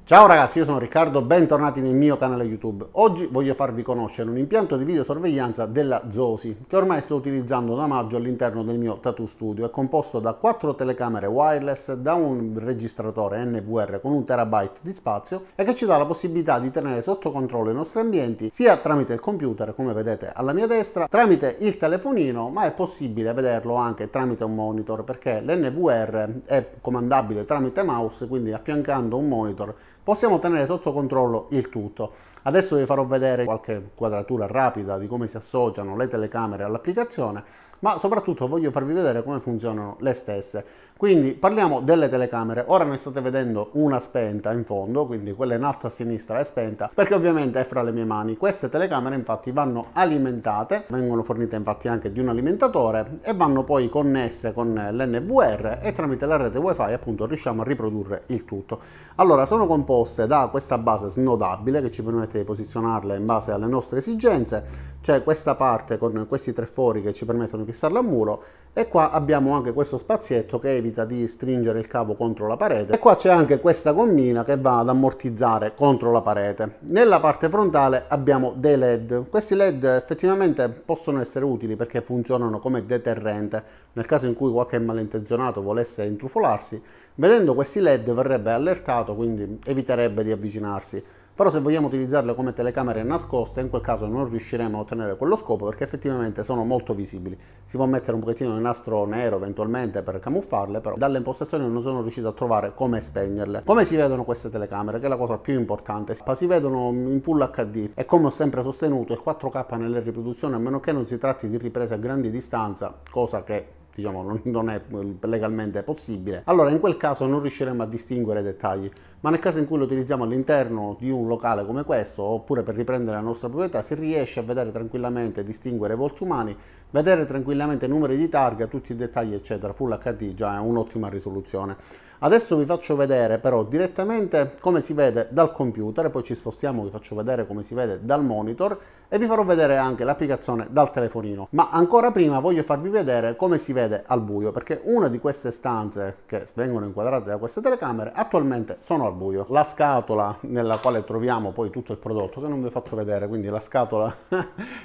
Ciao ragazzi, io sono Riccardo, bentornati nel mio canale YouTube. Oggi voglio farvi conoscere un impianto di videosorveglianza della Zosi, che ormai sto utilizzando da maggio all'interno del mio tattoo studio. È composto da 4 telecamere wireless, da un registratore NVR con 1 terabyte di spazio e che ci dà la possibilità di tenere sotto controllo i nostri ambienti sia tramite il computer, come vedete alla mia destra, tramite il telefonino, ma è possibile vederlo anche tramite un monitor, perché l'NVR è comandabile tramite mouse, quindi affiancando un monitor possiamo tenere sotto controllo il tutto. Adesso vi farò vedere qualche quadratura rapida di come si associano le telecamere all'applicazione, ma soprattutto voglio farvi vedere come funzionano le stesse. Quindi parliamo delle telecamere. Ora ne state vedendo una spenta in fondo, quindi quella in alto a sinistra è spenta, perché ovviamente è fra le mie mani. Queste telecamere infatti vanno alimentate, vengono fornite infatti anche di un alimentatore e vanno poi connesse con l'NVR e tramite la rete wifi appunto riusciamo a riprodurre il tutto. Allora, sono composte da questa base snodabile che ci permette di posizionarla in base alle nostre esigenze. C'è questa parte con questi 3 fori che ci permettono di fissarla al muro e qua abbiamo anche questo spazietto che evita di stringere il cavo contro la parete, e qua c'è anche questa gommina che va ad ammortizzare contro la parete. Nella parte frontale abbiamo dei LED. Questi LED effettivamente possono essere utili perché funzionano come deterrente nel caso in cui qualche malintenzionato volesse intrufolarsi. Vedendo questi LED verrebbe allertato, quindi eviterebbe di avvicinarsi. Però se vogliamo utilizzarle come telecamere nascoste, in quel caso non riusciremo a ottenere quello scopo perché effettivamente sono molto visibili. Si può mettere un pochettino di nastro nero eventualmente per camuffarle, però dalle impostazioni non sono riuscito a trovare come spegnerle. Come si vedono queste telecamere, che è la cosa più importante? Si vedono in Full HD e, come ho sempre sostenuto, il 4K nelle riproduzioni, a meno che non si tratti di riprese a grandi distanza, cosa che diciamo non è legalmente possibile, allora in quel caso non riusciremo a distinguere i dettagli. Ma nel caso in cui lo utilizziamo all'interno di un locale come questo, oppure per riprendere la nostra proprietà, si riesce a vedere tranquillamente, distinguere volti umani, vedere tranquillamente i numeri di targa, tutti i dettagli eccetera. Full HD già è un'ottima risoluzione. Adesso vi faccio vedere però direttamente come si vede dal computer, e poi ci spostiamo, vi faccio vedere come si vede dal monitor e vi farò vedere anche l'applicazione dal telefonino. Ma ancora prima voglio farvi vedere come si vede al buio, perché una di queste stanze che vengono inquadrate da queste telecamere attualmente sono al buio. La scatola nella quale troviamo poi tutto il prodotto, che non vi ho fatto vedere, quindi la scatola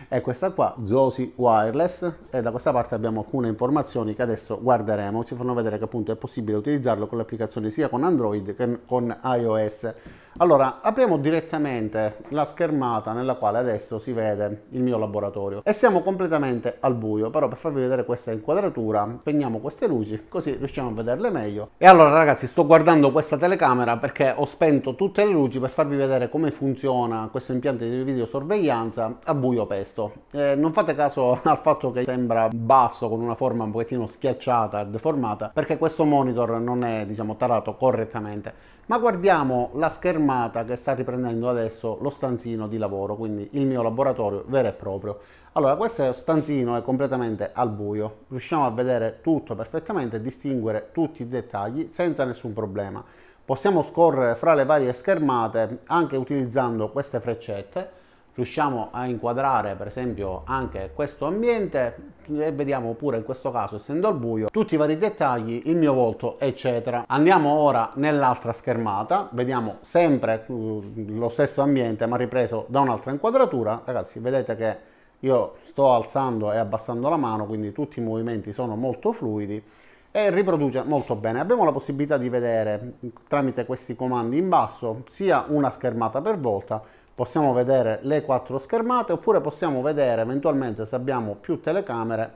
è questa qua, Zosi Wireless, e da questa parte abbiamo alcune informazioni che adesso guarderemo. Ci fanno vedere che appunto è possibile utilizzarlo con l'applicazione sia con Android che con iOS. Allora, apriamo direttamente la schermata nella quale adesso si vede il mio laboratorio e siamo completamente al buio. Però per farvi vedere questa inquadratura spegniamo queste luci così riusciamo a vederle meglio. E allora ragazzi, sto guardando questa telecamera perché ho spento tutte le luci per farvi vedere come funziona questo impianto di videosorveglianza a buio pesto. Non fate caso al fatto che sembra basso, con una forma un pochettino schiacciata e deformata, perché questo monitor non è diciamo tarato correttamente. Ma guardiamo la schermata che sta riprendendo adesso lo stanzino di lavoro, quindi il mio laboratorio vero e proprio. Allora, questo stanzino è completamente al buio, riusciamo a vedere tutto perfettamente e distinguere tutti i dettagli senza nessun problema. Possiamo scorrere fra le varie schermate anche utilizzando queste freccette. Riusciamo a inquadrare per esempio anche questo ambiente e vediamo pure in questo caso, essendo al buio, tutti i vari dettagli, il mio volto eccetera. Andiamo ora nell'altra schermata, vediamo sempre lo stesso ambiente ma ripreso da un'altra inquadratura. Ragazzi, vedete che io sto alzando e abbassando la mano, quindi tutti i movimenti sono molto fluidi e riproduce molto bene. Abbiamo la possibilità di vedere tramite questi comandi in basso sia una schermata per volta, possiamo vedere le 4 schermate, oppure possiamo vedere eventualmente, se abbiamo più telecamere,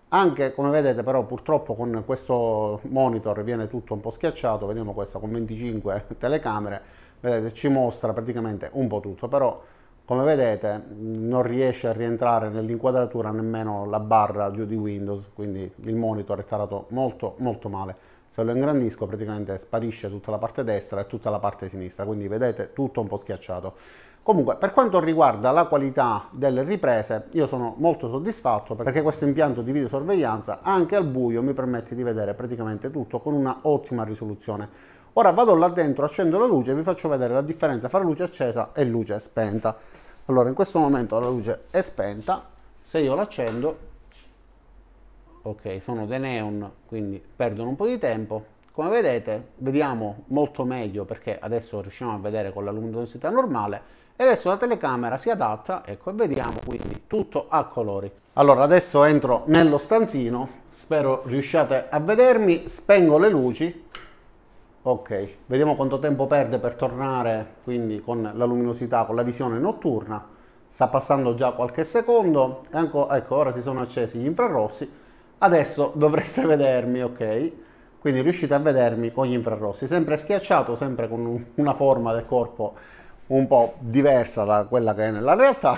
anche come vedete. Però purtroppo con questo monitor viene tutto un po' schiacciato. Vediamo questa con 25 telecamere, vedete ci mostra praticamente un po' tutto, però come vedete non riesce a rientrare nell'inquadratura nemmeno la barra giù di Windows, quindi il monitor è tarato molto male. Se lo ingrandisco praticamente sparisce tutta la parte destra e tutta la parte sinistra, quindi vedete tutto un po' schiacciato. Comunque, per quanto riguarda la qualità delle riprese, io sono molto soddisfatto perché questo impianto di videosorveglianza anche al buio mi permette di vedere praticamente tutto con una ottima risoluzione. Ora vado là dentro, accendo la luce e vi faccio vedere la differenza fra luce accesa e luce spenta. Allora, in questo momento la luce è spenta. Se io l'accendo, ok, sono dei neon, quindi perdono un po' di tempo. come vedete vediamo molto meglio perché adesso riusciamo a vedere con la luminosità normale e adesso la telecamera si adatta, ecco, e vediamo quindi tutto a colori. Allora adesso entro nello stanzino, spero riusciate a vedermi, spengo le luci. Ok, vediamo quanto tempo perde per tornare quindi con la luminosità, con la visione notturna. Sta passando già qualche secondo e ecco, ora si sono accesi gli infrarossi. Adesso dovreste vedermi, ok? Quindi riuscite a vedermi con gli infrarossi, sempre schiacciato, sempre con una forma del corpo un po' diversa da quella che è nella realtà.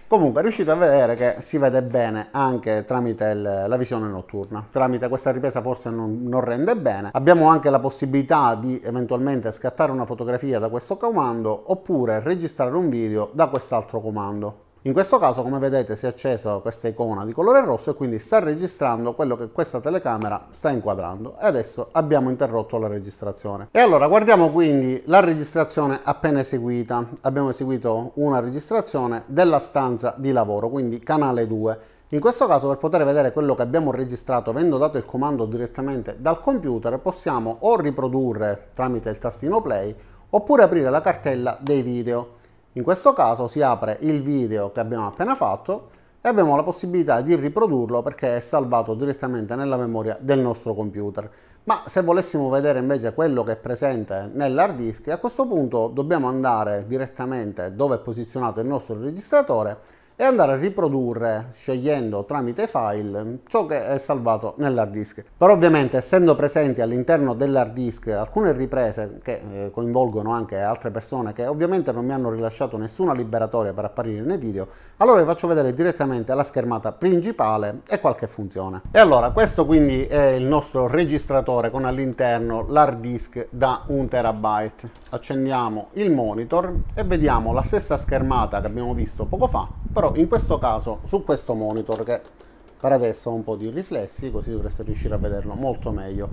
Comunque riuscite a vedere che si vede bene anche tramite la visione notturna. Tramite questa ripresa forse non rende bene. Abbiamo anche la possibilità di eventualmente scattare una fotografia da questo comando oppure registrare un video da quest'altro comando. In questo caso, come vedete, si è accesa questa icona di colore rosso e quindi sta registrando quello che questa telecamera sta inquadrando. E adesso abbiamo interrotto la registrazione. E allora guardiamo quindi la registrazione appena eseguita. Abbiamo eseguito una registrazione della stanza di lavoro, quindi canale 2. In questo caso, per poter vedere quello che abbiamo registrato avendo dato il comando direttamente dal computer, possiamo o riprodurre tramite il tastino play oppure aprire la cartella dei video. In questo caso si apre il video che abbiamo appena fatto e abbiamo la possibilità di riprodurlo perché è salvato direttamente nella memoria del nostro computer. Ma se volessimo vedere invece quello che è presente nell'hard disk, a questo punto dobbiamo andare direttamente dove è posizionato il nostro registratore e andare a riprodurre, scegliendo tramite file, ciò che è salvato nell'hard disk. Però ovviamente, essendo presenti all'interno dell'hard disk alcune riprese che coinvolgono anche altre persone che ovviamente non mi hanno rilasciato nessuna liberatoria per apparire nei video, allora vi faccio vedere direttamente la schermata principale e qualche funzione. E allora questo quindi è il nostro registratore con all'interno l'hard disk da 1 terabyte. Accendiamo il monitor e vediamo la stessa schermata che abbiamo visto poco fa, però in questo caso su questo monitor che per adesso ha un po' di riflessi, così dovreste riuscire a vederlo molto meglio.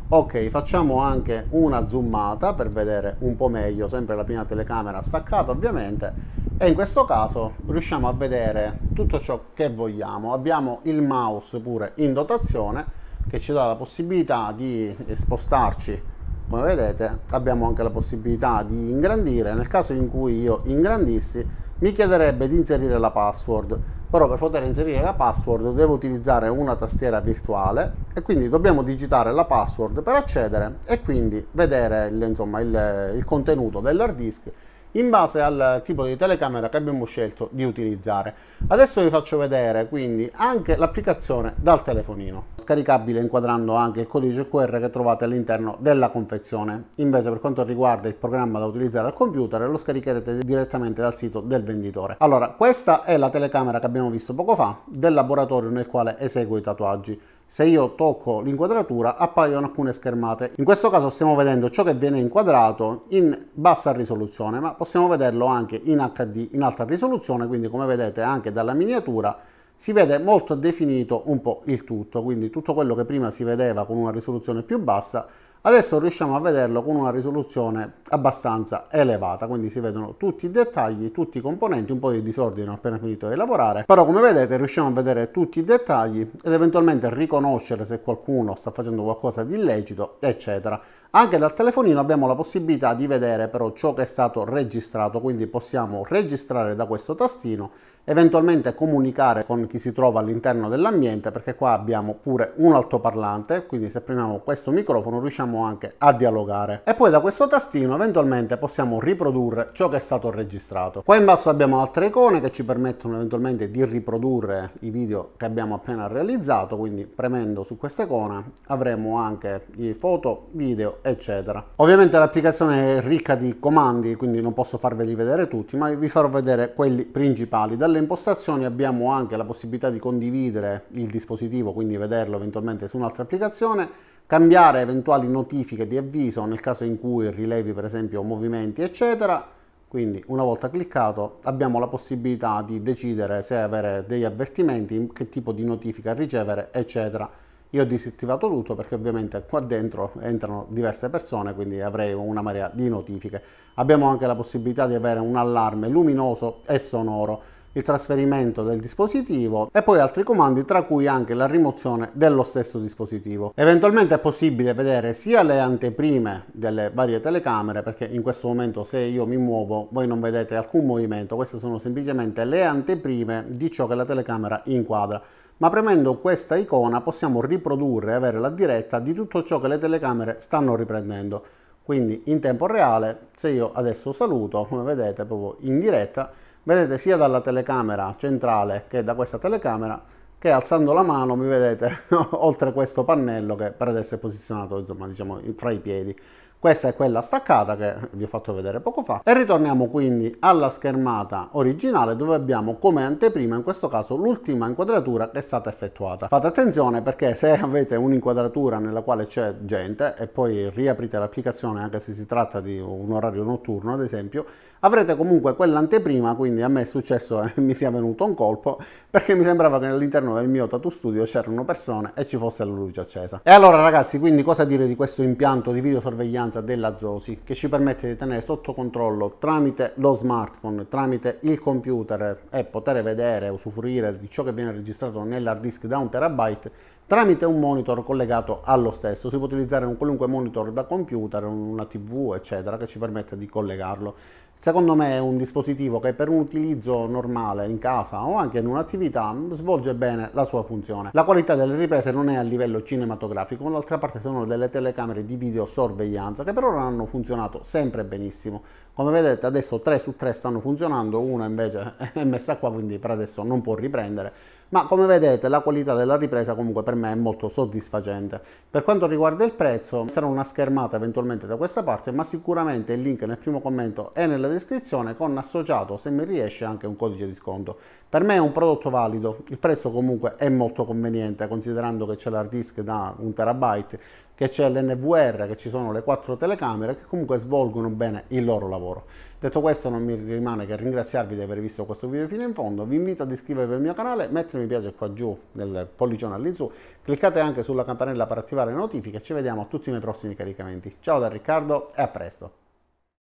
Ok, facciamo anche una zoomata per vedere un po' meglio, sempre la prima telecamera staccata ovviamente, e in questo caso riusciamo a vedere tutto ciò che vogliamo. Abbiamo il mouse pure in dotazione che ci dà la possibilità di spostarci. Come vedete abbiamo anche la possibilità di ingrandire. Nel caso in cui io ingrandissi mi chiederebbe di inserire la password, però per poter inserire la password devo utilizzare una tastiera virtuale e quindi dobbiamo digitare la password per accedere e quindi vedere il contenuto dell'hard disk in base al tipo di telecamera che abbiamo scelto di utilizzare. Adesso vi faccio vedere quindi anche l'applicazione dal telefonino, scaricabile inquadrando anche il codice QR che trovate all'interno della confezione. Invece per quanto riguarda il programma da utilizzare al computer lo scaricherete direttamente dal sito del venditore. Allora, questa è la telecamera che abbiamo visto poco fa del laboratorio nel quale eseguo i tatuaggi. Se io tocco l'inquadratura appaiono alcune schermate. In questo caso stiamo vedendo ciò che viene inquadrato in bassa risoluzione, ma possiamo vederlo anche in HD in alta risoluzione, quindi come vedete anche dalla miniatura si vede molto definito un po' il tutto, quindi tutto quello che prima si vedeva con una risoluzione più bassa adesso riusciamo a vederlo con una risoluzione abbastanza elevata, quindi si vedono tutti i dettagli, tutti i componenti, un po' di disordine appena finito di lavorare, però come vedete riusciamo a vedere tutti i dettagli ed eventualmente riconoscere se qualcuno sta facendo qualcosa di illecito, eccetera. Anche dal telefonino abbiamo la possibilità di vedere però ciò che è stato registrato, quindi possiamo registrare da questo tastino, eventualmente comunicare con chi si trova all'interno dell'ambiente, perché qua abbiamo pure un altoparlante, quindi se premiamo questo microfono riusciamo anche a dialogare, e poi da questo tastino eventualmente possiamo riprodurre ciò che è stato registrato. Qua in basso abbiamo altre icone che ci permettono eventualmente di riprodurre i video che abbiamo appena realizzato, quindi premendo su questa icona avremo anche i foto, video, eccetera. Ovviamente l'applicazione è ricca di comandi, quindi non posso farveli vedere tutti, ma vi farò vedere quelli principali. Dalle impostazioni abbiamo anche la possibilità di condividere il dispositivo, quindi vederlo eventualmente su un'altra applicazione, cambiare eventuali notifiche di avviso nel caso in cui rilevi per esempio movimenti eccetera. Quindi una volta cliccato abbiamo la possibilità di decidere se avere degli avvertimenti, che tipo di notifica ricevere eccetera. Io ho disattivato tutto perché ovviamente qua dentro entrano diverse persone, quindi avrei una marea di notifiche. Abbiamo anche la possibilità di avere un allarme luminoso e sonoro. il trasferimento del dispositivo e poi altri comandi, tra cui anche la rimozione dello stesso dispositivo. Eventualmente è possibile vedere sia le anteprime delle varie telecamere, perché in questo momento se io mi muovo voi non vedete alcun movimento, queste sono semplicemente le anteprime di ciò che la telecamera inquadra. Ma premendo questa icona possiamo riprodurre e avere la diretta di tutto ciò che le telecamere stanno riprendendo. Quindi in tempo reale, se io adesso saluto, come vedete proprio in diretta, vedete sia dalla telecamera centrale che da questa telecamera che alzando la mano mi vedete oltre questo pannello che per adesso è posizionato insomma diciamo fra i piedi. Questa è quella staccata che vi ho fatto vedere poco fa e ritorniamo quindi alla schermata originale dove abbiamo come anteprima in questo caso l'ultima inquadratura che è stata effettuata. Fate attenzione perché se avete un'inquadratura nella quale c'è gente e poi riaprite l'applicazione anche se si tratta di un orario notturno ad esempio, avrete comunque quell'anteprima, quindi a me è successo e mi sia venuto un colpo perché mi sembrava che all'interno del mio tattoo studio c'erano persone e ci fosse la luce accesa. E allora ragazzi, quindi cosa dire di questo impianto di videosorveglianza della Zosi che ci permette di tenere sotto controllo tramite lo smartphone, tramite il computer e poter vedere, usufruire di ciò che viene registrato nell'hard disk da 1 terabyte tramite un monitor collegato allo stesso. Si può utilizzare un qualunque monitor da computer, una TV eccetera che ci permette di collegarlo. Secondo me è un dispositivo che per un utilizzo normale in casa o anche in un'attività svolge bene la sua funzione. La qualità delle riprese non è a livello cinematografico, d'altra parte sono delle telecamere di videosorveglianza che per ora hanno funzionato sempre benissimo. Come vedete adesso 3 su 3 stanno funzionando, una invece è messa qua quindi per adesso non può riprendere. Ma come vedete la qualità della ripresa comunque per me è molto soddisfacente. Per quanto riguarda il prezzo, metterò una schermata eventualmente da questa parte, ma sicuramente il link nel primo commento e nella descrizione con associato, se mi riesce, anche un codice di sconto. Per me è un prodotto valido, il prezzo comunque è molto conveniente considerando che c'è l'hard disk da 1 terabyte, che c'è l'NVR, che ci sono le 4 telecamere che comunque svolgono bene il loro lavoro. Detto questo non mi rimane che ringraziarvi di aver visto questo video fino in fondo, vi invito ad iscrivervi al mio canale, mettere mi piace qua giù nel pollicione all'insù, cliccate anche sulla campanella per attivare le notifiche e ci vediamo a tutti i miei prossimi caricamenti. Ciao da Riccardo e a presto!